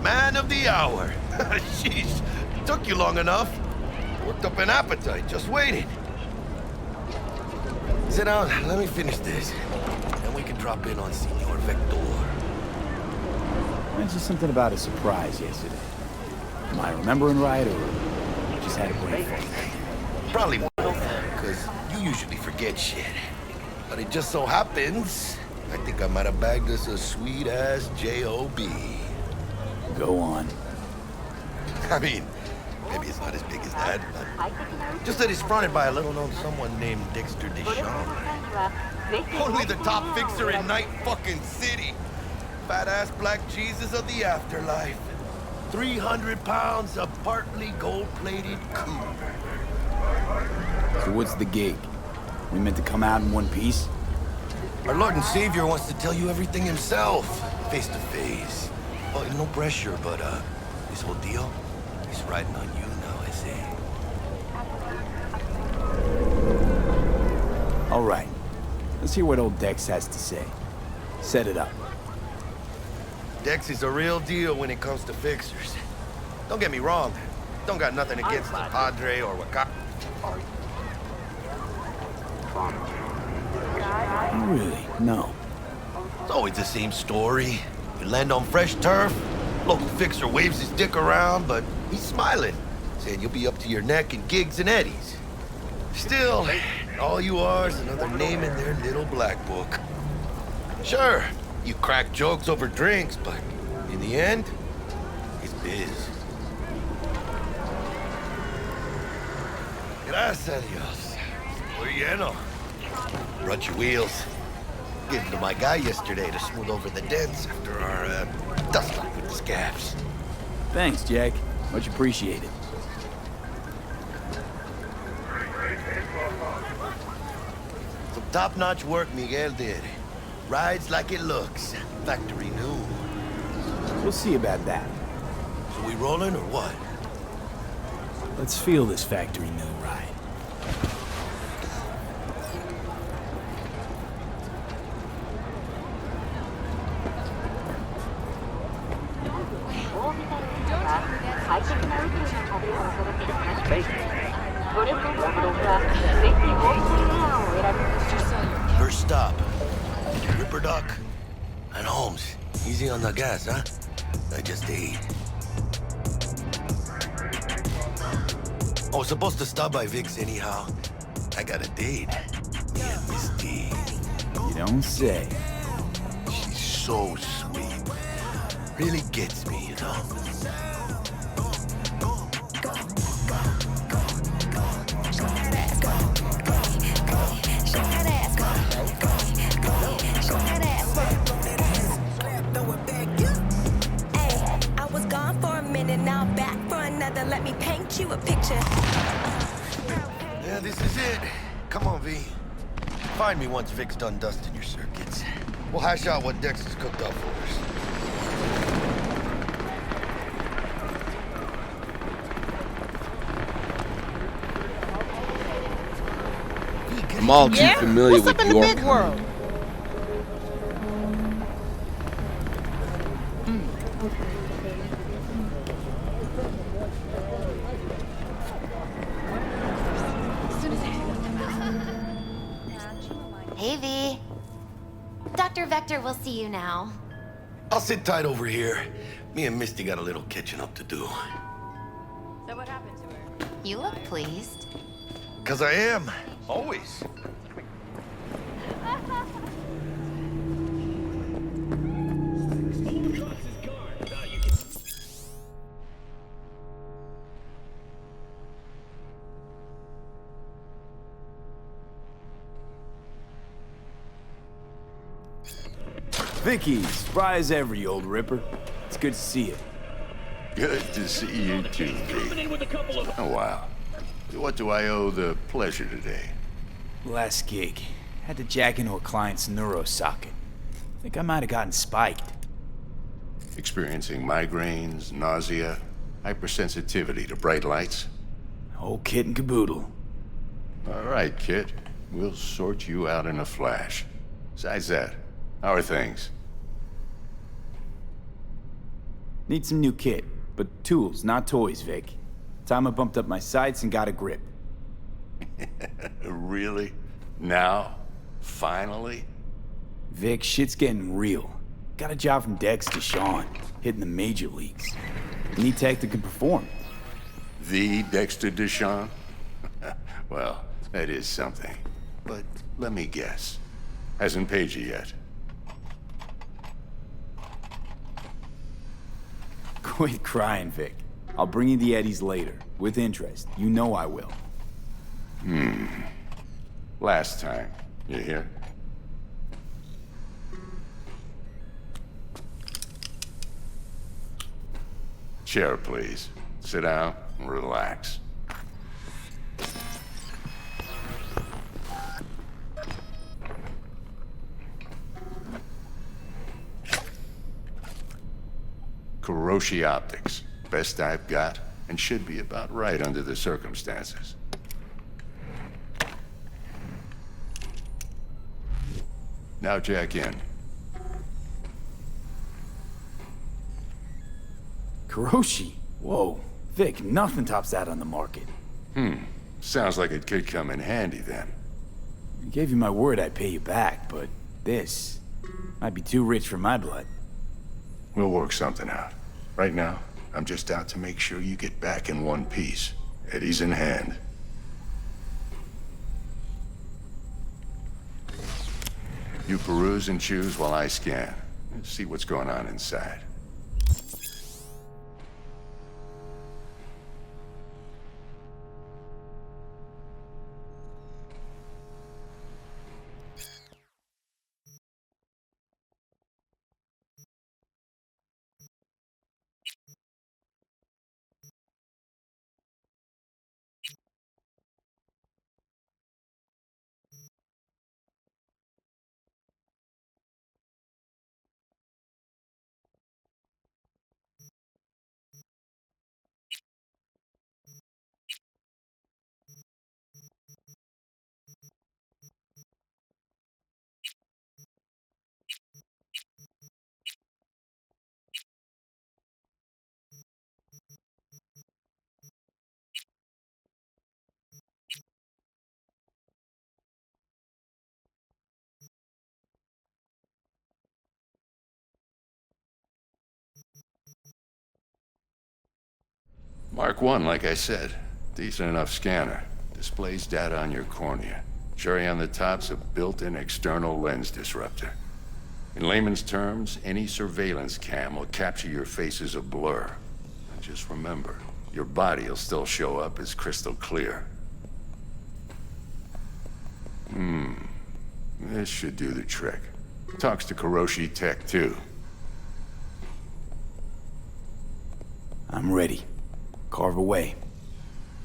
Man of the hour. Jeez, took you long enough. Worked up an appetite, just waiting. Sit down, let me finish this. Then we can drop in on Senor Vector. Mentioned something about a surprise yesterday. Am I remembering right, or just had a brain fart? Probably won't, because you usually forget shit. But it just so happens, I think I might have bagged us a sweet-ass J.O.B. Go on. I mean, maybe it's not as big as that, but just that he's fronted by a little-known someone named Dexter Deschamps. Only the top fixer in Night fucking City. Fat-ass black Jesus of the afterlife. 300 pounds of partly gold-plated cougar. So what's the gig? We meant to come out in one piece? Our Lord and Savior wants to tell you everything himself, face to face. Well, no pressure, but this whole deal, he's riding on you now, I say. All right. Let's hear what old Dex has to say. Set it up. Dex is a real deal when it comes to fixers. Don't get me wrong. Don't got nothing against the Padre or Waka. Really? No. It's always the same story. You land on fresh turf, local fixer waves his dick around, but he's smiling, saying you'll be up to your neck in gigs and eddies. Still, all you are is another name in their little black book. Sure, you crack jokes over drinks, but in the end, it's biz. Gracias a Dios. Muy lleno. Brought your wheels. Gave them to my guy yesterday to smooth over the dents after our dust up with the scabs. Thanks, Jack. Much appreciated. Some top-notch work Miguel did. Rides like it looks. Factory new. We'll see about that. So we rolling or what? Let's feel this factory new ride. First stop, Ripperdoc and Holmes. Easy on the gas, huh? I just ate. I was supposed to stop by Vic's anyhow. I got a date. Yeah, Misty. You don't say. She's so sweet. Really gets me, you know? Let me paint you a picture. Yeah, this is it. Come on, V. Find me once Vic's done dusting your circuits. We'll hash out what Dex has cooked up for us. I'm all too familiar What's with up in the your big world? Hey, V. Dr. Vector will see you now. I'll sit tight over here. Me and Misty got a little catching up to do. So what happened to her? You look pleased. 'Cause I am. Always. Vicky, surprise every old Ripper. It's good to see you. Good to see you too, V. Oh, wow. What do I owe the pleasure today? Last gig. Had to jack into a client's neuro socket. Think I might have gotten spiked. Experiencing migraines, nausea, hypersensitivity to bright lights? Whole kit and caboodle. All right, kid. We'll sort you out in a flash. Besides that, how are things? Need some new kit, but tools, not toys, Vic. Time I bumped up my sights and got a grip. Really? Now? Finally? Vic, shit's getting real. Got a job from Dex to Sean, hitting the major leagues. Need tech that can perform. The Dexter Deshawn? Well, that is something. But let me guess. Hasn't paid you yet. Quit crying, Vic. I'll bring you the eddies later, with interest. You know I will. Last time. You hear? Chair, please. Sit down and relax. Kiroshi Optics. Best I've got, and should be about right under the circumstances. Now jack in. Kiroshi? Whoa. Vic, nothing tops that on the market. Sounds like it could come in handy then. I gave you my word I'd pay you back, but this might be too rich for my blood. We'll work something out. Right now, I'm just out to make sure you get back in one piece. Eddie's in hand. You peruse and choose while I scan. See what's going on inside. Mark 1, like I said. Decent enough scanner. Displays data on your cornea. Cherry on the top's a built-in external lens disruptor. In layman's terms, any surveillance cam will capture your face as a blur. And just remember, your body will still show up as crystal clear. This should do the trick. Talks to Kiroshi Tech, too. I'm ready. Carve away.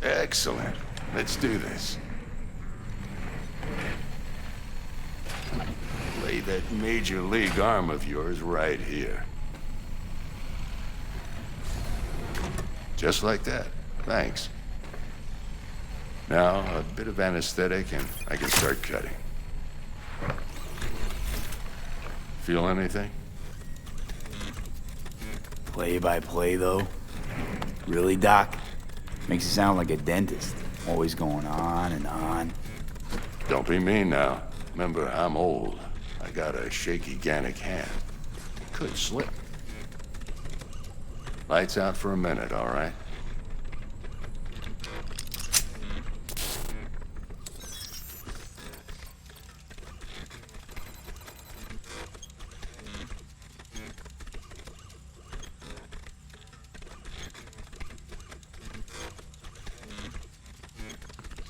Excellent. Let's do this. Lay that major league arm of yours right here. Just like that. Thanks. Now, a bit of anesthetic and I can start cutting. Feel anything? Play by play, though? Really, Doc? Makes you sound like a dentist. Always going on and on. Don't be mean now. Remember, I'm old. I got a shaky Gannic hand. Could slip. Lights out for a minute, all right?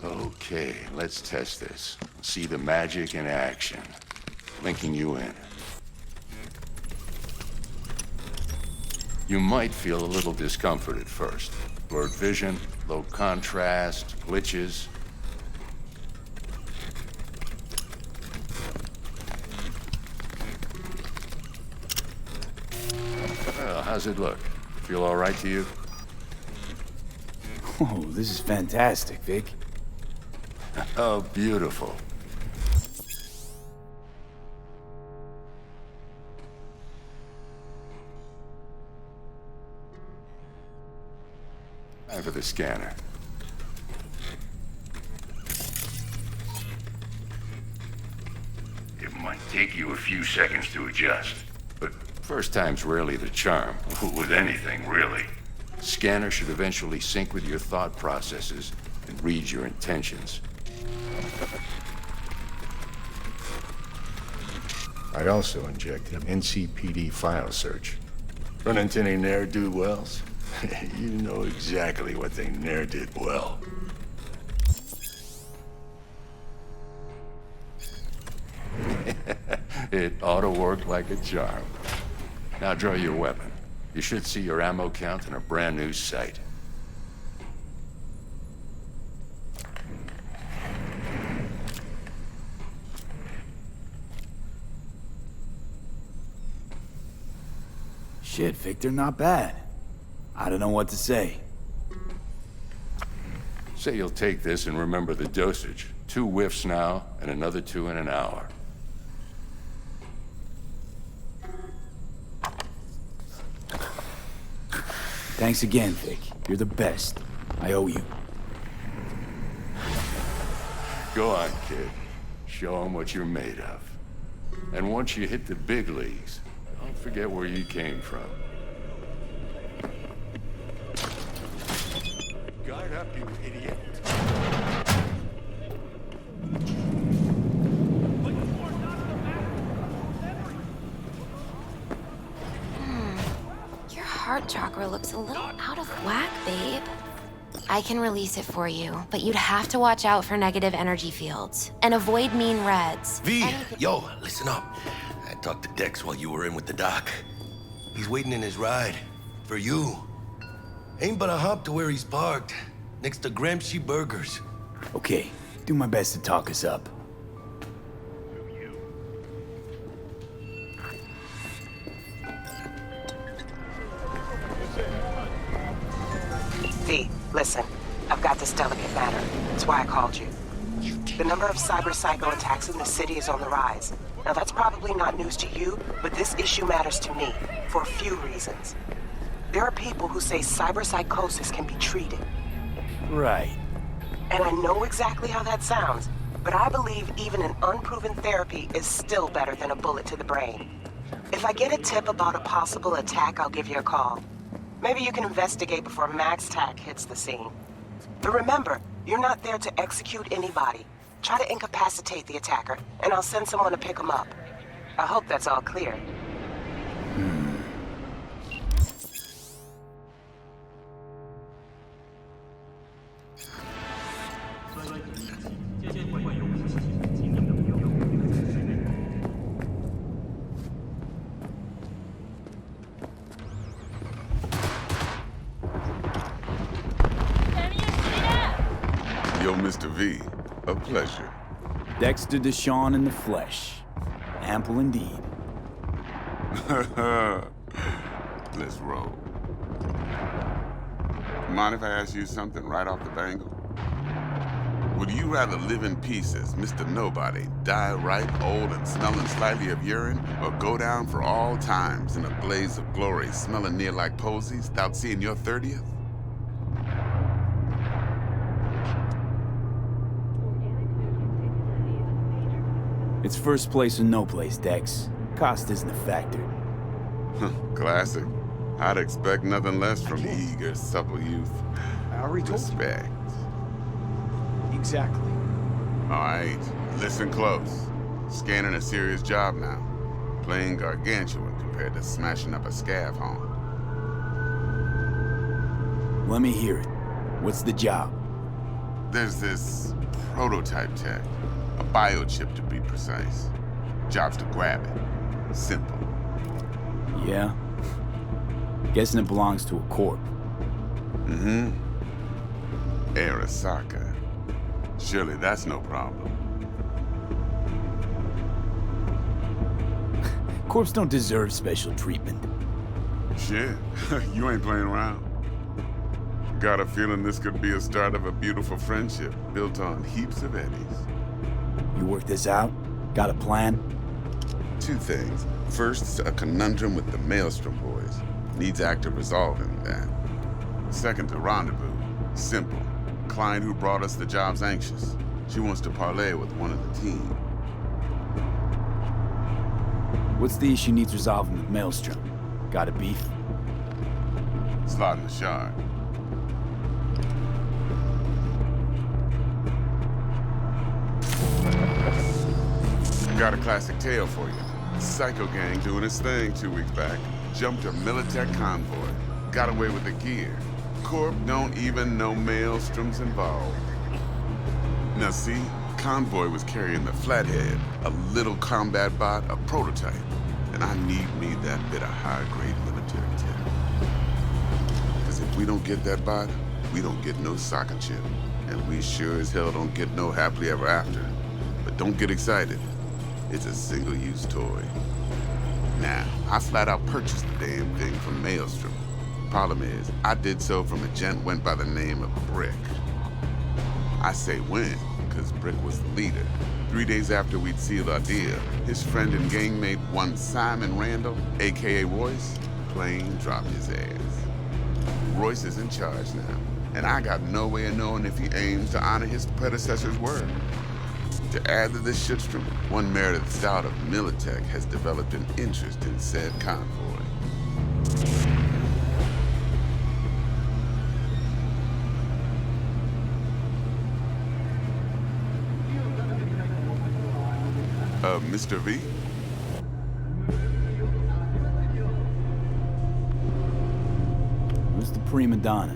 Okay, let's test this. See the magic in action. Linking you in. You might feel a little discomfort at first. Blurred vision, low contrast, glitches. Well, how's it look? Feel all right to you? Oh, this is fantastic, Vic. Oh, beautiful. Time for the scanner. It might take you a few seconds to adjust, but first time's rarely the charm, with anything, really. Scanner should eventually sync with your thought processes and read your intentions. I also injected NCPD file search. Run into any ne'er-do-wells? You know exactly what they ne'er did well. It ought to work like a charm. Now draw your weapon. You should see your ammo count in a brand new sight. Shit, Victor, not bad. I don't know what to say. Say you'll take this and remember the dosage. 2 whiffs now, and another 2 in an hour. Thanks again, Vic. You're the best. I owe you. Go on, kid. Show them what you're made of. And once you hit the big leagues, don't forget where you came from. Guard up, you idiot. Your heart chakra looks a little out of whack, babe. I can release it for you, but you'd have to watch out for negative energy fields and avoid mean reds. V, yo, listen up. I talked to Dex while you were in with the doc. He's waiting in his ride. For you. Ain't but a hop to where he's parked. Next to Gramsci Burgers. Okay, do my best to talk us up. V, listen. I've got this delicate matter. That's why I called you. The number of cyber-psycho attacks in the city is on the rise. Now, that's probably not news to you, but this issue matters to me for a few reasons. There are people who say cyberpsychosis can be treated. Right. And I know exactly how that sounds, but I believe even an unproven therapy is still better than a bullet to the brain. If I get a tip about a possible attack, I'll give you a call. Maybe you can investigate before MaxTac hits the scene. But remember, you're not there to execute anybody. Try to incapacitate the attacker, and I'll send someone to pick him up. I hope that's all clear. Yo, Mr. V, a pleasure. Dexter Deshawn in the flesh. Ample indeed. Let's roll. Mind if I ask you something right off the bangle? Would you rather live in peace as Mr. Nobody, die ripe, old, and smelling slightly of urine, or go down for all times in a blaze of glory, smelling near like posies, without seeing your 30th? It's first place or no place, Dex. Cost isn't a factor. Classic. I'd expect nothing less from eager, supple youth. I already told you. Respect. Exactly. All right, listen close. Scanning a serious job now. Playing gargantuan compared to smashing up a scav home. Let me hear it. What's the job? There's this prototype tech. A biochip, to be precise. Job's to grab it. Simple. Yeah? Guessing it belongs to a corp. Mm-hmm. Arasaka. Surely that's no problem. Corps don't deserve special treatment. Shit, you ain't playing around. Got a feeling this could be a start of a beautiful friendship built on heaps of eddies. You work this out? Got a plan? 2 things. First, a conundrum with the Maelstrom boys. Needs active resolving that. Second to rendezvous. Simple. Client who brought us the job's anxious. She wants to parlay with one of the team. What's the issue needs resolving with Maelstrom? Got a beef? Slot in the shard. Got a classic tale for you. Psycho gang doing his thing 2 weeks back. Jumped a Militech convoy. Got away with the gear. Corp don't even know Maelstrom's involved. Now see, convoy was carrying the Flathead, a little combat bot, a prototype. And I need me that bit of high-grade military tech. Because if we don't get that bot, we don't get no socket chip. And we sure as hell don't get no happily ever after. But don't get excited. It's a single-use toy. Now, I flat out purchased the damn thing from Maelstrom. Problem is, I did so from a gent went by the name of Brick. I say when, because Brick was the leader. 3 days after we'd sealed our deal, his friend and gangmate, one Simon Randall, aka Royce, plain dropped his ass. Royce is in charge now, and I got no way of knowing if he aims to honor his predecessor's word. To add to this shitstorm, one Meredith Stout of Militech has developed an interest in said convoy. Mr. V? Who's the prima donna?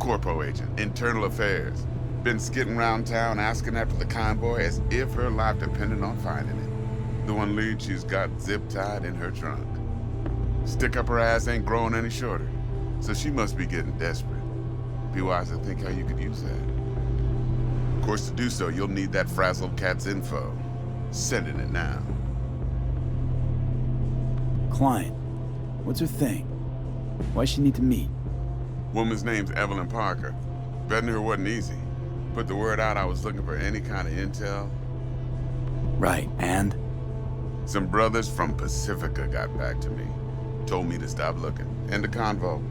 Corpo agent, internal affairs. Been skidding around town asking after the convoy as if her life depended on finding it. The one lead she's got zip-tied in her trunk. Stick up her ass ain't growing any shorter, so she must be getting desperate. Be wise to think how you could use that. Of course, to do so, you'll need that frazzled cat's info. Sending it now. Client. What's her thing? Why she need to meet? Woman's name's Evelyn Parker. Betting her wasn't easy. Put the word out I was looking for any kind of intel. Right, and? Some brothers from Pacifica got back to me. Told me to stop looking. End of convo.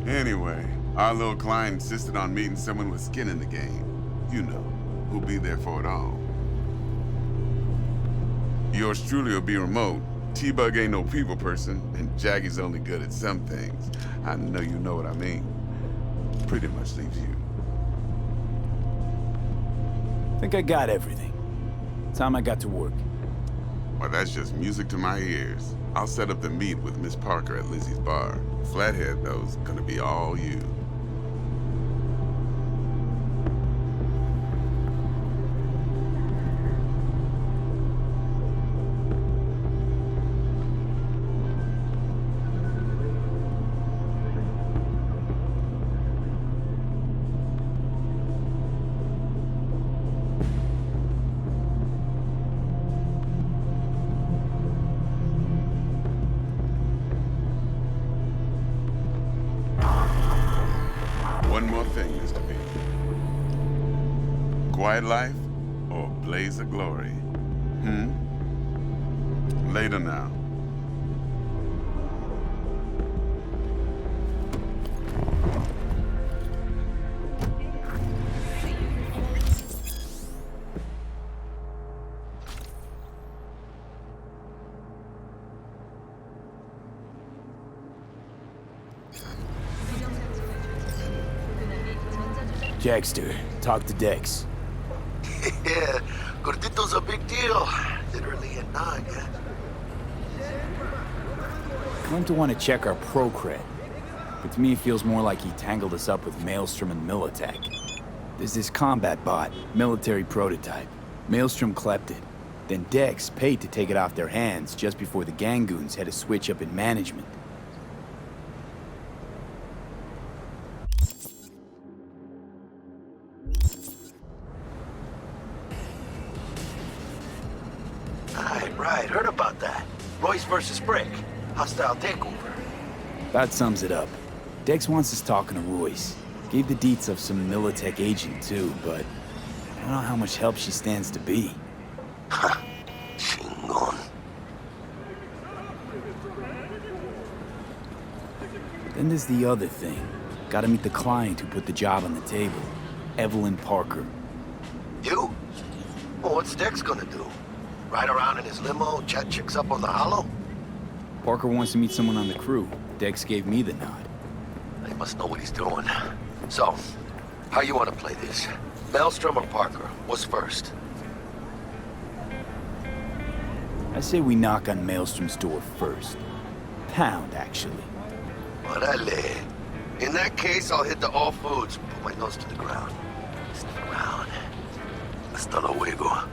Anyway, our little client insisted on meeting someone with skin in the game. You know, who'll be there for it all. Yours truly will be remote. T-Bug ain't no people person, and Jaggy's only good at some things. I know you know what I mean. Pretty much leaves you. Think I got everything. Time I got to work. Well, that's just music to my ears. I'll set up the meet with Miss Parker at Lizzie's bar. Flathead, though, is gonna be all you. One more thing, Mr. B. Quiet life or blaze of glory? Later now. Jackster, talk to Dex. Yeah, Gordito's a big deal. Literally a nod, yeah. Claimed to want to check our pro cred, but to me it feels more like he tangled us up with Maelstrom and Militech. There's this combat bot, military prototype. Maelstrom clept it. Then Dex paid to take it off their hands just before the Gangoons had a switch up in management. Right, heard about that. Royce versus Brick. Hostile takeover. That sums it up. Dex wants us talking to Royce. Gave the deets of some Militech agent too, but I don't know how much help she stands to be. Ha! Chingon. Then there's the other thing. Gotta meet the client who put the job on the table. Evelyn Parker. You? Well, what's Dex gonna do? Ride around in his limo, chat chicks up on the hollow? Parker wants to meet someone on the crew. Dex gave me the nod. He must know what he's doing. So, how you want to play this? Maelstrom or Parker? What's first? I say we knock on Maelstrom's door first. Pound, actually. Orale. In that case, I'll hit the all foods, put my nose to the ground. Stick around. Hasta luego.